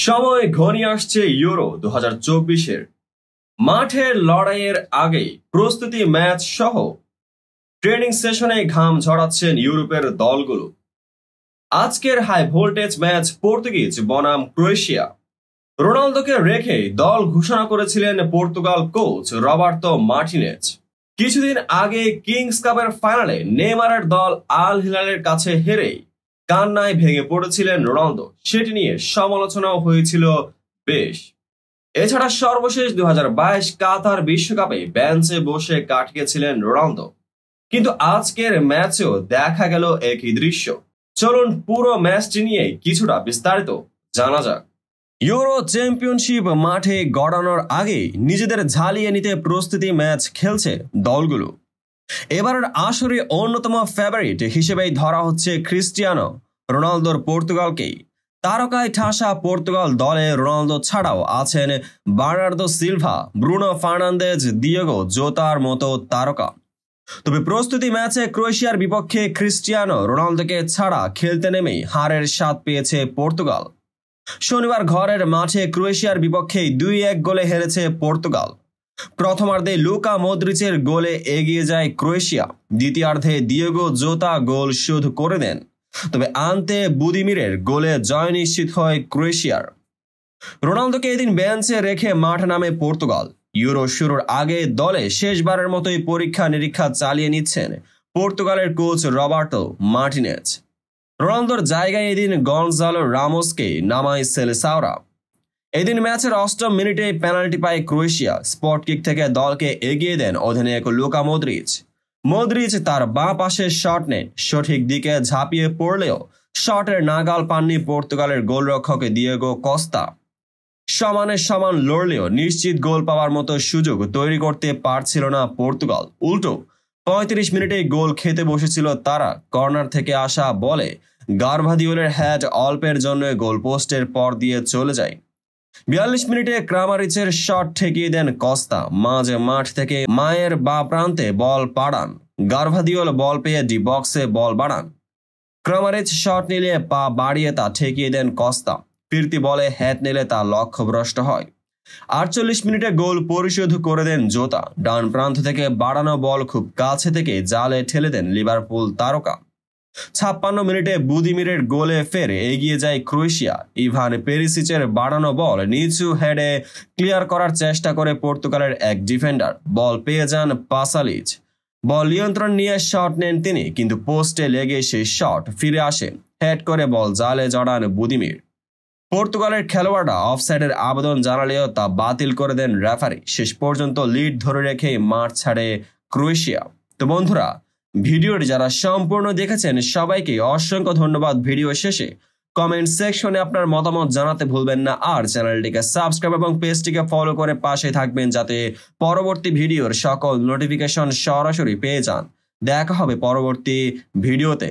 সময় ঘনিয়ে আসছে ইউরো 2024-এর। মাঠের লড়াইয়ের আগেই প্রস্তুতি ম্যাচ সহ ট্রেনিং সেশনে ঘাম ঝরাচ্ছেন ইউরোপের দলগুলো। আজকের হাই ভোল্টেজ ম্যাচ পর্তুগিজ বনাম ক্রোয়েশিয়া। রোনালদোকে রেখে দল ঘোষণা করেছিলেন পর্তুগাল কোচ রবার্তো মার্টিনেজ। কিছুদিন আগে কিংস কাপের ফাইনালে নেইমারের দল আল হিলালের কাছে হেরেই কান্নায় ভেঙে পড়েছিলেন রোনালদো। সেটি নিয়ে সমালোচনাও হয়েছিল বেশ। এছাড়া সর্বশেষ 2022 কাতার বিশ্বকাপে বেঞ্চে বসে কাটিয়েছিলেন রোনালদো, কিন্তু আজকের ম্যাচেও দেখা গেল একই দৃশ্য। চলুন পুরো ম্যাচটি নিয়ে কিছুটা বিস্তারিত জানা যাক। ইউরো চ্যাম্পিয়নশিপ মাঠে গড়ানোর আগে নিজেদের ঝালিয়ে নিতে প্রস্তুতি ম্যাচ খেলছে দলগুলো। এবারের আসরে অন্যতম ফেভারিট হিসেবেই ধরা হচ্ছে ক্রিস্টিয়ানো রোনালদোর পর্তুগালকেই। তারকায় ঠাসা পর্তুগাল দলে রোনালদো ছাড়াও আছেন Bernardo Silva, Bruno Fernandes, Diogo জোতার মতো তারকা। তবে প্রস্তুতি ম্যাচে ক্রোয়েশিয়ার বিপক্ষে ক্রিস্টিয়ানো রোনালদোকে ছাড়া খেলতে নেমেই হারের স্বাদ পেয়েছে পর্তুগাল। শনিবার ঘরের মাঠে ক্রোয়েশিয়ার বিপক্ষে 2-1 গোলে হেরেছে পর্তুগাল। প্রথমার্ধে লুকা মদ্রিচের গোলে এগিয়ে যায় ক্রোয়েশিয়া। দ্বিতীয়ার্ধে দিয়েগো জোতা গোল শোধ করে দেন, তবে আন্তে বুদিমিরের গোলে জয় নিশ্চিত হয় ক্রোয়েশিয়ার। রোনালদোকে এদিন বেঞ্চে রেখে মাঠ নামে পর্তুগাল। ইউরো শুরুর আগে দলে শেষবারের মতোই পরীক্ষা নিরীক্ষা চালিয়ে নিচ্ছেন পর্তুগালের কোচ রবার্তো মার্টিনেজ। রোনালদোর জায়গায় এদিন গনজালো রামোসকে নামায় সেলেসাওরা। এদিন ম্যাচের 8ম মিনিটে পেনাল্টি পায় ক্রোয়েশিয়া। স্পট কিক থেকে দলকে এগিয়ে দেন অধিনায়ক লুকা মদ্রিচ তার বাঁ পাশে শট নেন। সঠিক দিকে ঝাঁপিয়ে পড়লেও শটের নাগাল পাননি পর্তুগালের গোলরক্ষক দিয়েগো কস্তা। সমানে সমান লড়লেও নিশ্চিত গোল পাওয়ার মতো সুযোগ তৈরি করতে পারছিল না পর্তুগাল। উল্টো 35 মিনিটে গোল খেতে বসেছিল তারা। কর্নার থেকে আসা বলে গারভাদিওলের হ্যাট অল্পের জন্য গোলপোস্টের পর দিয়ে চলে যায়। 42 মিনিটে ক্রামারিচের শট ঠেকিয়ে দেন কস্তা। মাঝে মাঠ থেকে মায়ের বাঁ প্রান্তে বল পাড়ান। গারভাদিওল বল পেয়ে ডি বক্সে বল বাড়ান। ক্রামারিচ শট নিলে পা বাড়িয়ে তা ঠেকিয়ে দেন কস্তা। ফিরতি বলে হ্যাট নিলে তা লক্ষ্যভ্রষ্ট হয়। 48 মিনিটে গোল পরিশোধ করে দেন জোতা। ডান প্রান্ত থেকে বাড়ানো বল খুব কাছে থেকে জালে ঠেলে দেন লিভারপুল তারকা। 56 মিনিটে বুদিমিরের গোলে ফের এগিয়ে যায় ক্রোয়েশিয়া। ইভান পেরিসিচের বাড়ানো বল নিচু হেডে ক্লিয়ার করার চেষ্টা করে পর্তুগালের এক ডিফেন্ডার। বল পেয়ে যান পাসালিচ। বল নিয়ন্ত্রণ নিয়ে শট নেন তিনি, কিন্তু পোস্টে লেগে সেই শট ফিরে আসে। হেড করে বল জালে জড়ান বুদিমির। পর্তুগালের খেলোয়াড়রা অফসাইডের আবেদন জানালেও তা বাতিল করে দেন রেফারি। শেষ পর্যন্ত লিড ধরে রেখে মাঠ ছাড়ে ক্রোয়েশিয়া। তো বন্ধুরা, ভিডিওটি যারা সম্পূর্ণ দেখেছেন সবাইকে অসংখ্য ধন্যবাদ। ভিডিও শেষে কমেন্ট সেকশনে আপনার মতামত জানাতে ভুলবেন না। আর চ্যানেলটিকে সাবস্ক্রাইব এবং পেজটিকে ফলো করে পাশে থাকবেন, যাতে পরবর্তী ভিডিওর সকল নোটিফিকেশন সরাসরি পেয়ে যান। দেখা হবে পরবর্তী ভিডিওতে।